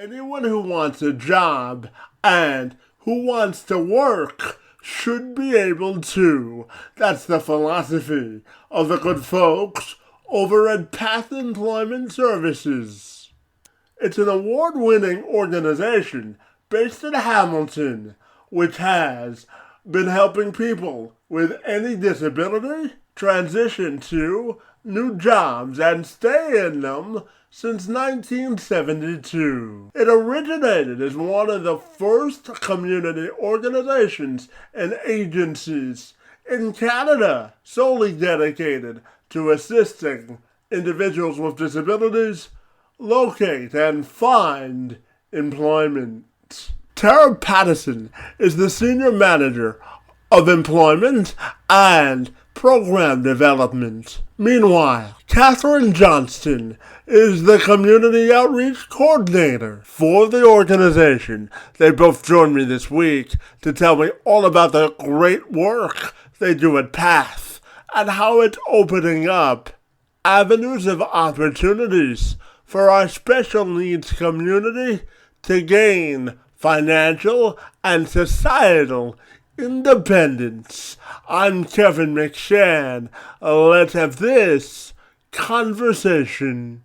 Anyone who wants a job and who wants to work should be able to. That's the philosophy of the good folks over at Path Employment Services. It's an award-winning organization based in Hamilton, which has been helping people with any disability transition to new jobs and stay in them since 1972. It originated as one of the first community organizations and agencies in Canada solely dedicated to assisting individuals with disabilities locate and find employment. Tara Pattison is the Senior Manager of Employment and Program Development. Meanwhile, Catherine Johnston is the Community Outreach Coordinator for the organization. They both joined me this week to tell me all about the great work they do at PATH and how it's opening up avenues of opportunities for our special needs community to gain financial and societal independence. I'm Kevin McShann. Let's have this conversation.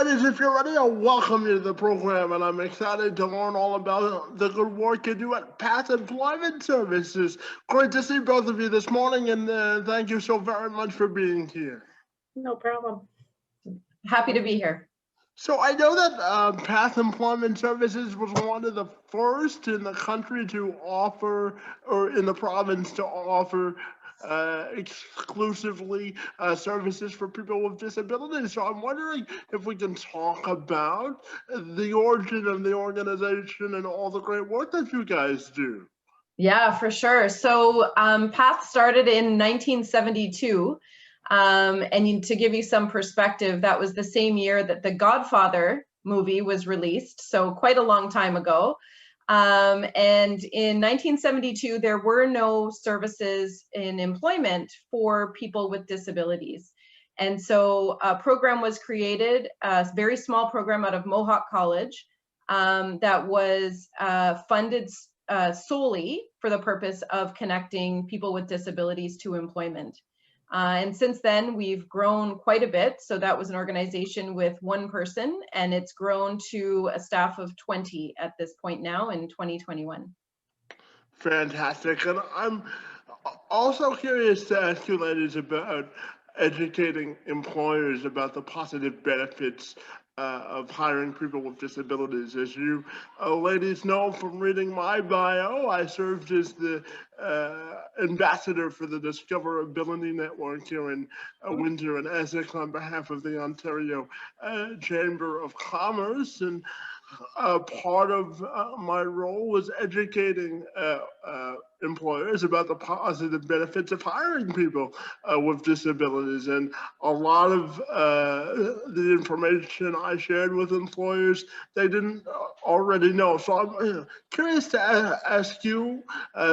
Ladies, if you're ready, I'll welcome you to the program, and I'm excited to learn all about the good work you do at Path Employment Services. Great to see both of you this morning, and thank you so very much for being here. No problem. Happy to be here. So I know that Path Employment Services was one of the first in the country to offer, or in the province to offer, exclusively services for people with disabilities. So I'm wondering if we can talk about the origin of the organization and all the great work that you guys do. Yeah, for sure. So PATH started in 1972. And to give you some perspective, that was the same year that the Godfather movie was released, so quite a long time ago. And in 1972, there were no services in employment for people with disabilities. And so a program was created, a very small program out of Mohawk College that was funded solely for the purpose of connecting people with disabilities to employment. And since then, we've grown quite a bit. So that was an organization with one person, and it's grown to a staff of 20 at this point now in 2021. Fantastic. And I'm also curious to ask you, ladies, about educating employers about the positive benefits of hiring people with disabilities. As you ladies know from reading my bio, I served as the ambassador for the Discoverability Network here in Windsor and Essex on behalf of the Ontario Chamber of Commerce. And part of my role was educating employers about the positive benefits of hiring people with disabilities. And a lot of the information I shared with employers, they didn't already know. So I'm curious to ask you,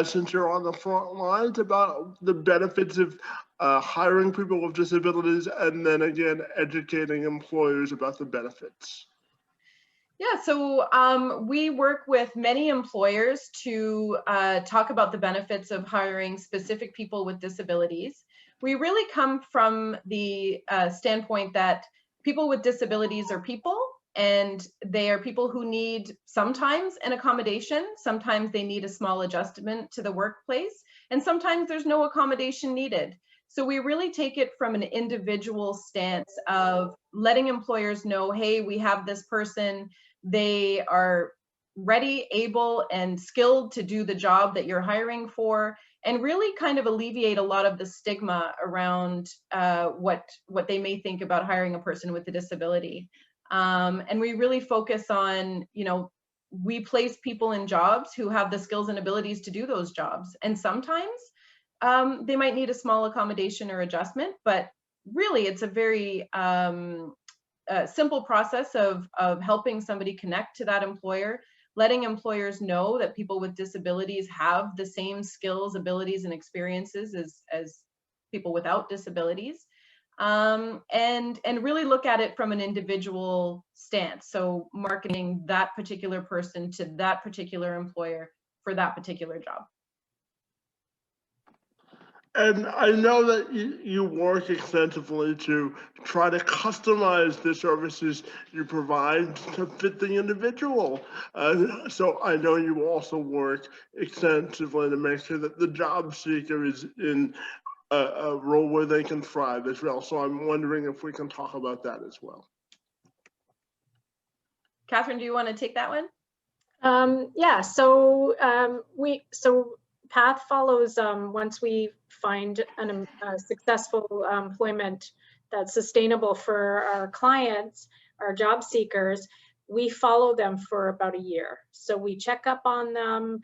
since you're on the front lines, about the benefits of hiring people with disabilities, and then again, educating employers about the benefits. Yeah, so we work with many employers to talk about the benefits of hiring specific people with disabilities. We really come from the standpoint that people with disabilities are people, and they are people who need sometimes an accommodation, sometimes they need a small adjustment to the workplace, and sometimes there's no accommodation needed. So we really take it from an individual stance of letting employers know, hey, we have this person, they are ready, able, and skilled to do the job that you're hiring for, and really kind of alleviate a lot of the stigma around what they may think about hiring a person with a disability. And we really focus on, we place people in jobs who have the skills and abilities to do those jobs. And sometimes they might need a small accommodation or adjustment, but really it's a very simple process of helping somebody connect to that employer, letting employers know that people with disabilities have the same skills, abilities, and experiences as people without disabilities, and really look at it from an individual stance. So marketing that particular person to that particular employer for that particular job. And I know that you work extensively to try to customize the services you provide to fit the individual. So I know you also work extensively to make sure that the job seeker is in a role where they can thrive as well. So I'm wondering if we can talk about that as well. Catherine, do you want to take that one? Yeah, so Path follows once we find a successful employment that's sustainable for our clients, our job seekers, we follow them for about a year. So we check up on them,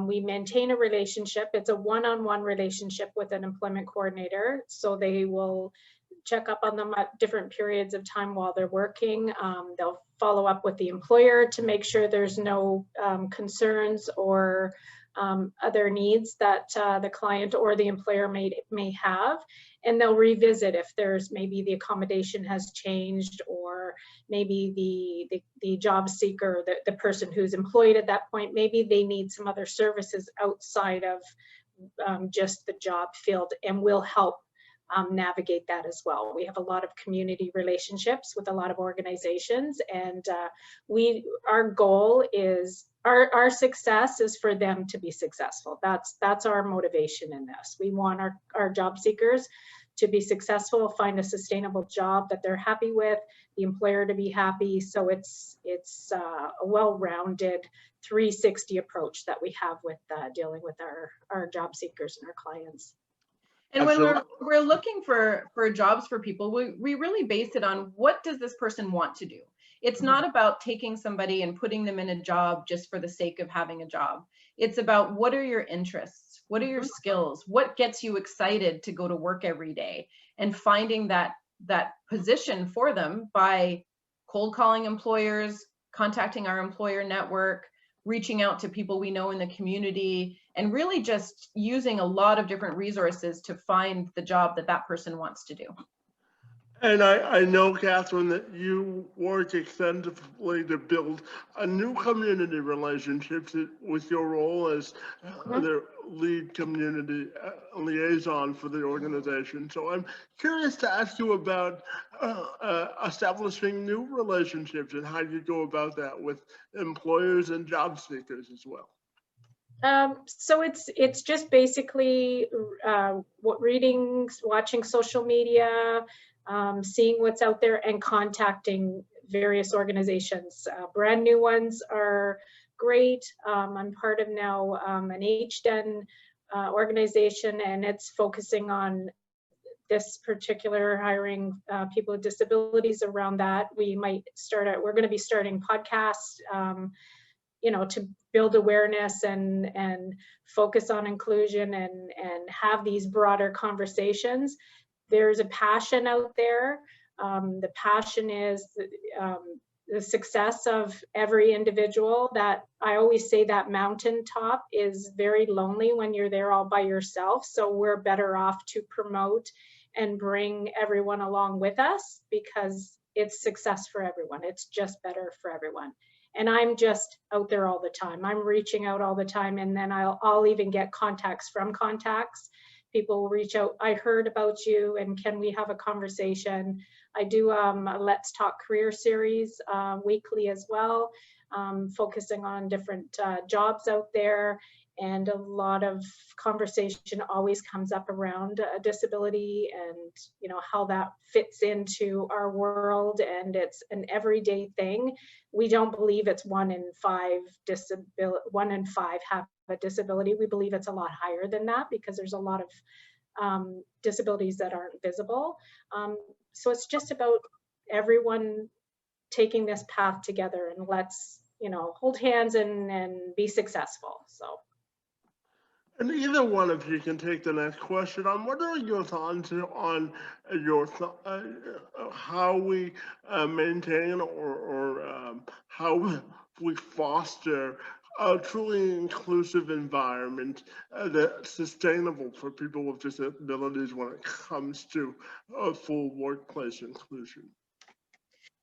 we maintain a relationship. It's a one-on-one relationship with an employment coordinator. So they will check up on them at different periods of time while they're working. They'll follow up with the employer to make sure there's no concerns or other needs that the client or the employer may have, and they'll revisit if there's maybe the accommodation has changed, or maybe the job seeker, the person who's employed at that point, maybe they need some other services outside of just the job field, and we'll help navigate that as well. We have a lot of community relationships with a lot of organizations, and our goal is our success is for them to be successful. That's our motivation in this. We want our job seekers to be successful, find a sustainable job that they're happy with, the employer to be happy. So it's a well-rounded 360 approach that we have with dealing with our job seekers and our clients. And when we're looking for jobs for people, we really base it on what does this person want to do. It's not about taking somebody and putting them in a job just for the sake of having a job. It's about what are your interests? What are your skills? What gets you excited to go to work every day? And finding that position for them by cold calling employers, contacting our employer network, reaching out to people we know in the community, and really just using a lot of different resources to find the job that person wants to do. And I know, Catherine, that you work extensively to build a new community relationships with your role as their lead community liaison for the organization. So I'm curious to ask you about establishing new relationships and how you go about that with employers and job seekers as well. So it's just basically reading, watching social media, seeing what's out there, and contacting various organizations. Brand new ones are great. I'm part of now an HDEN organization, and it's focusing on this particular hiring people with disabilities. Around that, we're going to be starting podcasts, to build awareness and focus on inclusion and have these broader conversations. There's a passion out there. The passion is the success of every individual. That I always say that mountaintop is very lonely when you're there all by yourself. So we're better off to promote and bring everyone along with us, because it's success for everyone. It's just better for everyone. And I'm just out there all the time. I'm reaching out all the time, and then I'll even get contacts from contacts. People will reach out, I heard about you, and can we have a conversation? I do a Let's Talk Career series weekly as well, focusing on different jobs out there. And a lot of conversation always comes up around a disability and how that fits into our world, and it's an everyday thing. We don't believe it's 1 in 5 have a disability. We believe it's a lot higher than that, because there's a lot of disabilities that aren't visible. So it's just about everyone taking this path together, and let's, you know, hold hands and be successful. So. And either one of you can take the next question. I'm wondering your thoughts on how we maintain or how we foster a truly inclusive environment that's sustainable for people with disabilities when it comes to full workplace inclusion.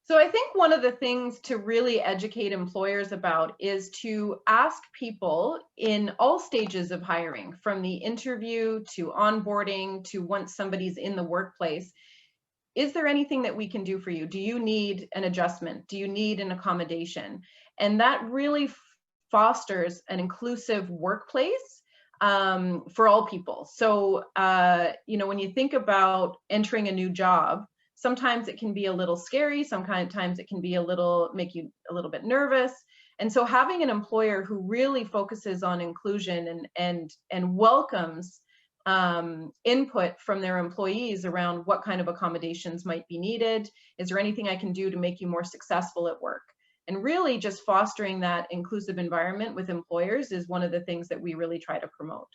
So I think one of the things to really educate employers about is to ask people in all stages of hiring, from the interview to onboarding to once somebody's in the workplace, is there anything that we can do for you? Do you need an adjustment? Do you need an accommodation? And that really fosters an inclusive workplace for all people. So, you know, when you think about entering a new job, sometimes it can be a little scary. Sometimes it can be make you a little bit nervous. And so having an employer who really focuses on inclusion and welcomes input from their employees around what kind of accommodations might be needed. Is there anything I can do to make you more successful at work? And really just fostering that inclusive environment with employers is one of the things that we really try to promote.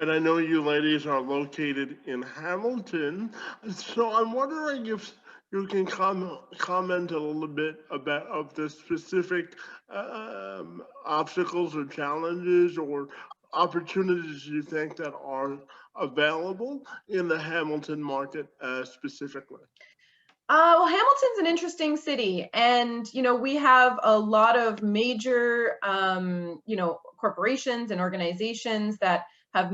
And I know you ladies are located in Hamilton, so I'm wondering if you can comment a little bit about the specific obstacles or challenges or opportunities you think that are available in the Hamilton market specifically. Well, Hamilton's an interesting city, and you know, we have a lot of major you know, corporations and organizations that have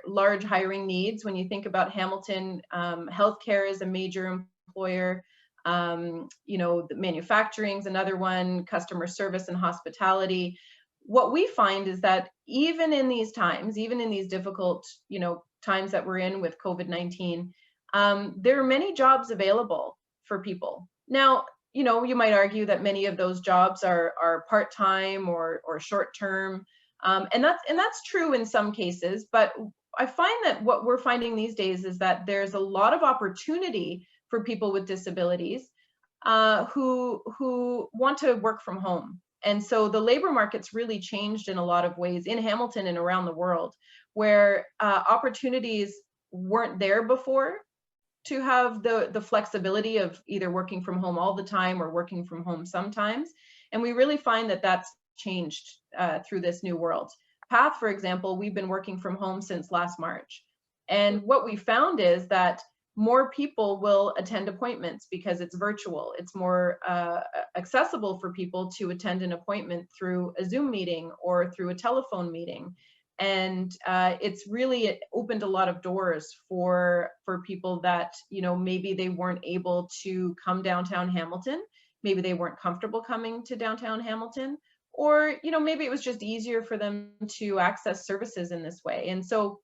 large hiring needs. When you think about Hamilton, healthcare is a major employer. You know, the manufacturing's another one, customer service and hospitality. What we find is that even in these times, even in these difficult, you know, times that we're in with COVID-19, there are many jobs available for people. Now, you know, you might argue that many of those jobs are part-time or short-term, and that's true in some cases. But I find that what we're finding these days is that there's a lot of opportunity for people with disabilities who want to work from home. And so the labor market's really changed in a lot of ways in Hamilton and around the world, where opportunities weren't there before to have the flexibility of either working from home all the time or working from home sometimes. And we really find that that's changed through this new world. Path, for example, we've been working from home since last March. And what we found is that more people will attend appointments because it's virtual. It's more accessible for people to attend an appointment through a Zoom meeting or through a telephone meeting. And it's really opened a lot of doors for people that, you know, maybe they weren't able to come downtown Hamilton. Maybe they weren't comfortable coming to downtown Hamilton, or, you know, maybe it was just easier for them to access services in this way. And so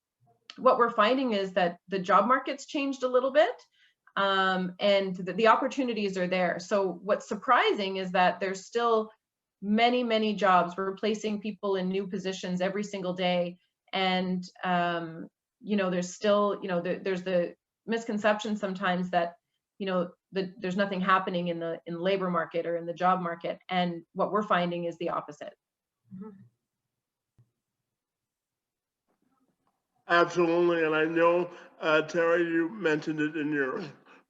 what we're finding is that the job market's changed a little bit, and the opportunities are there. So what's surprising is that there's still many jobs. We're replacing people in new positions every single day. And, you know, there's still, you know, there's the misconception sometimes that, you know, there's nothing happening in the labor market or in the job market. And what we're finding is the opposite. Mm-hmm. Absolutely, and I know, Terry, you mentioned it in your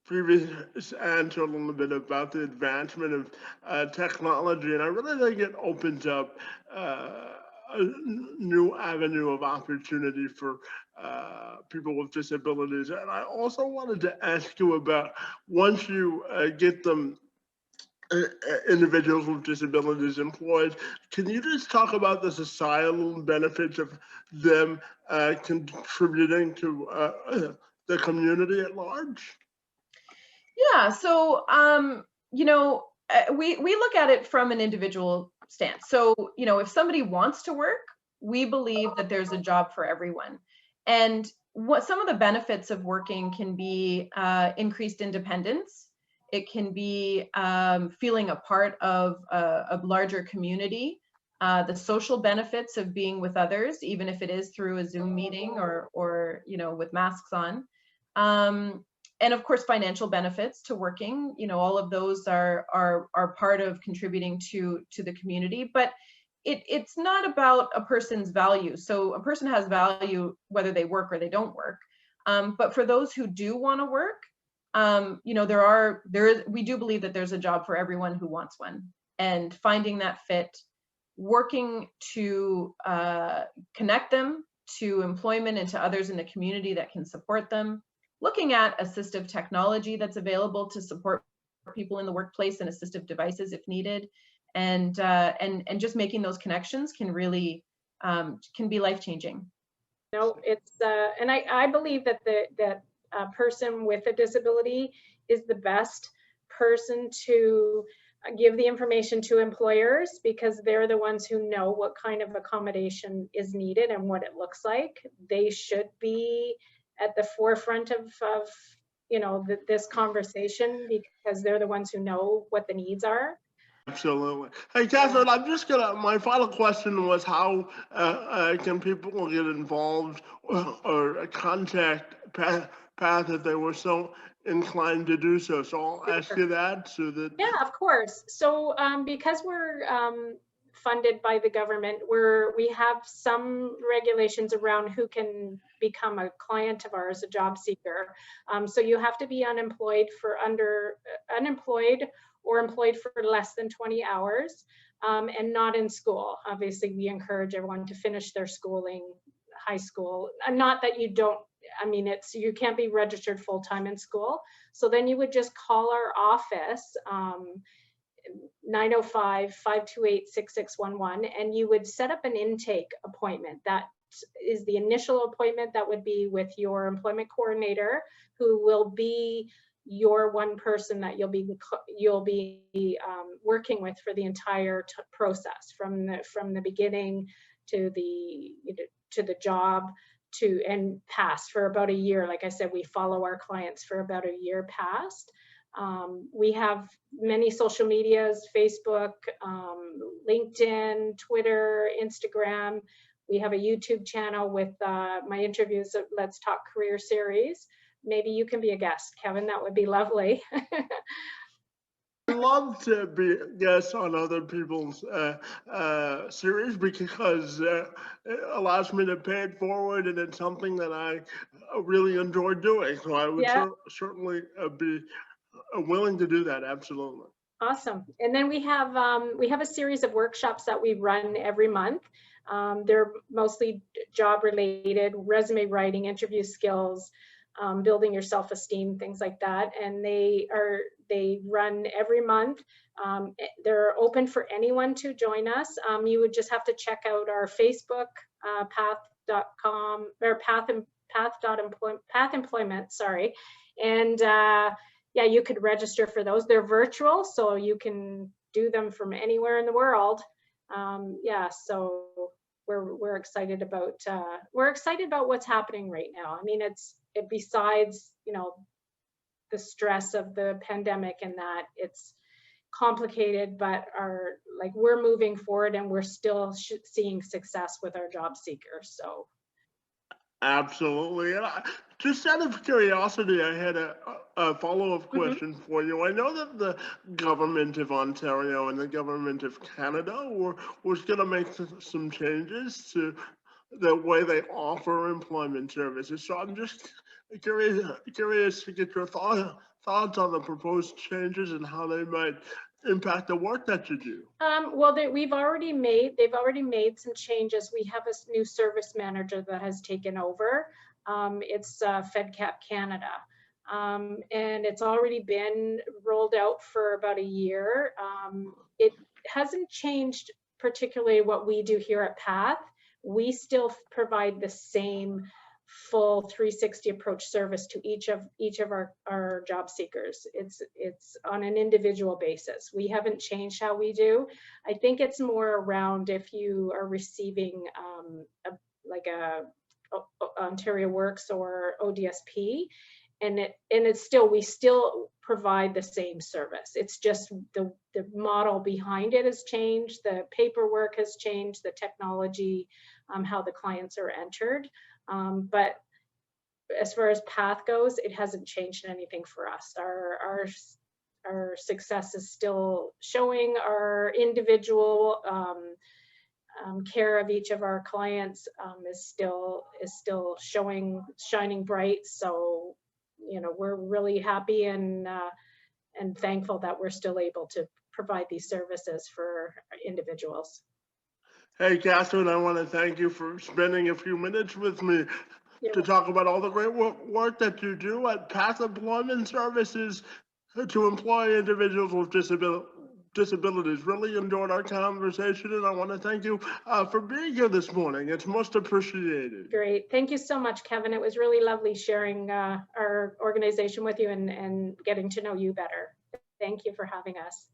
previous answer a little bit about the advancement of technology, and I really think it opens up a new avenue of opportunity for people with disabilities. And I also wanted to ask you about, once you get them individuals with disabilities employed, can you just talk about the societal benefits of them contributing to the community at large? Yeah, so you know, we look at it from an individual stance. So, you know, if somebody wants to work, we believe that there's a job for everyone. And what some of the benefits of working can be increased independence. It can be feeling a part of a larger community, the social benefits of being with others, even if it is through a Zoom meeting or you know, with masks on. and of course, financial benefits to working. All of those are part of contributing to the community. But it's not about a person's value. So a person has value whether they work or they don't work. But for those who do want to work, we do believe that there's a job for everyone who wants one, and finding that fit, working to connect them to employment and to others in the community that can support them, looking at assistive technology that's available to support people in the workplace and assistive devices if needed, and just making those connections can really can be life-changing. No, it's and I believe that that a person with a disability is the best person to give the information to employers, because they're the ones who know what kind of accommodation is needed and what it looks like. They should be at the forefront of this conversation, because they're the ones who know what the needs are. Absolutely. Hey, Catherine, my final question was how can people get involved or contact Path if they were so inclined to do so? So I'll ask you that so that. Yeah, of course. So because we're funded by the government, we have some regulations around who can become a client of ours, a job seeker. So you have to be unemployed or employed for less than 20 hours and not in school. Obviously, we encourage everyone to finish their schooling, high school. Not that you don't, you can't be registered full-time in school. So then you would just call our office, 905-528-6611, and you would set up an intake appointment. That is the initial appointment that would be with your employment coordinator, who will be your one person that you'll be working with for the entire process, from the beginning to the job and past, for about a year. Like I said, we follow our clients for about a year past. We have many social medias: Facebook, LinkedIn, Twitter, Instagram. We have a YouTube channel with my interviews at Let's Talk Career series. Maybe you can be a guest, Kevin. That would be lovely. I love to be a guest on other people's series, because it allows me to pay it forward, and it's something that I really enjoy doing. So I would certainly be willing to do that. Absolutely. Awesome. And then we have a series of workshops that we run every month. They're mostly job related, resume writing, interview skills, building your self-esteem, things like that. And they run every month. They're open for anyone to join us. You would just have to check out our Facebook, path.com, or path employment, sorry. And yeah, you could register for those. They're virtual, so you can do them from anywhere in the world. Yeah, so we're excited about what's happening right now. I mean, besides the stress of the pandemic and that it's complicated, but we're moving forward, and we're still seeing success with our job seekers. So absolutely. And just out of curiosity, I had a follow-up question for you. I know that the government of Ontario and the government of Canada was going to make some changes to the way they offer employment services. So I'm just curious to get your thoughts on the proposed changes and how they might impact the work that you do. Well, they've already made some changes. We have a new service manager that has taken over. It's FedCap Canada, and it's already been rolled out for about a year. It hasn't changed particularly what we do here at Path. We still provide the same full 360 approach service to each of our job seekers. It's on an individual basis. We haven't changed how we do. I think it's more around if you are receiving a Ontario Works or ODSP, and we still provide the same service. It's just the model behind it has changed, the paperwork has changed, the technology, how the clients are entered. But as far as path goes, it hasn't changed anything for us. Our success is still showing. Our individual care of each of our clients is still shining bright. So, you know, we're really happy and thankful that we're still able to provide these services for individuals. Hey, Catherine, I want to thank you for spending a few minutes with me to talk about all the great work that you do at Path Employment Services to employ individuals with disabilities. Really enjoyed our conversation, and I want to thank you for being here this morning. It's most appreciated. Great. Thank you so much, Kevin. It was really lovely sharing our organization with you and getting to know you better. Thank you for having us.